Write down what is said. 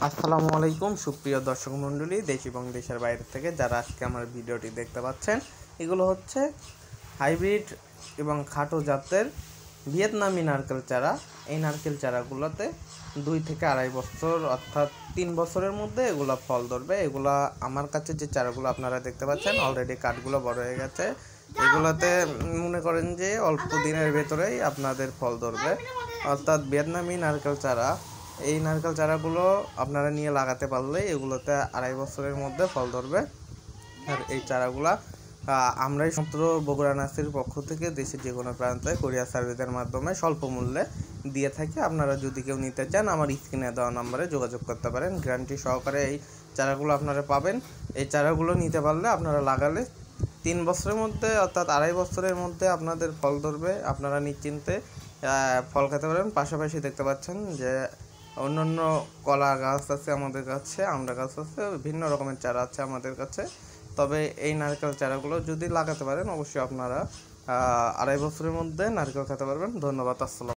আসসালামু আলাইকুম সুপ্রিয় দর্শক মণ্ডলী, দেশ এবং দেশের বাইরে থেকে যারা আজকে আমার ভিডিওটি দেখতে পাচ্ছেন, এগুলো হচ্ছে হাইব্রিড এবং খাটো জাতের ভিয়েতনামি নারকেল চারা। এই নারকেল চারাগুলোতে 2 থেকে আড়াই বছর অর্থাৎ 3 বছরের মধ্যে এগুলো ফল ধরবে। এগুলা আমার কাছে যে চারাগুলো আপনারা দেখতে পাচ্ছেন অলরেডি কাঠগুলো বড় হয়ে গেছে। এগুলোতে মনে করেন যে অল্প দিনের ভেতরেই আপনাদের ফল ধরবে, অর্থাৎ ভিয়েতনামি নারকেল চারা। এই নারকেল চারাগুলো আপনারা নিয়ে লাগাতে পারলে এগুলোতে আড়াই বছরের মধ্যে ফল ধরবে। আর এই চারাগুলা আমরাই মাত্র বগুড়া নার্সারির পক্ষ থেকে দেশের যে কোনো প্রান্তে কুরিয়ার সার্ভিসের মাধ্যমে স্বল্প মূল্যে দিয়ে থাকি। আপনারা যদি কেউ নিতে চান আমার স্ক্রিনে দেওয়া নম্বরে যোগাযোগ করতে পারেন। গ্যারান্টি সহকারে এই চারাগুলো আপনারা পাবেন। এই চারাগুলো নিতে পারলে আপনারা লাগালে 3 বছরের মধ্যে অর্থাৎ আড়াই বছরের মধ্যে আপনাদের ফল ধরবে। আপনারা নিশ্চিন্তে ফল খেতে পারেন। পাশাপাশি দেখতে পাচ্ছেন যে অন্যান্য কলা গাছ আছে আমাদের কাছে, আমড়া গাছ আছে, বিভিন্ন রকমের চারা আছে আমাদের কাছে। তবে এই নারকেল চারাগুলো যদি লাগাতে পারেন অবশ্যই আপনারা আড়াই বছরের মধ্যে নারকেল খেতে পারবেন। ধন্যবাদ। আসসালাম।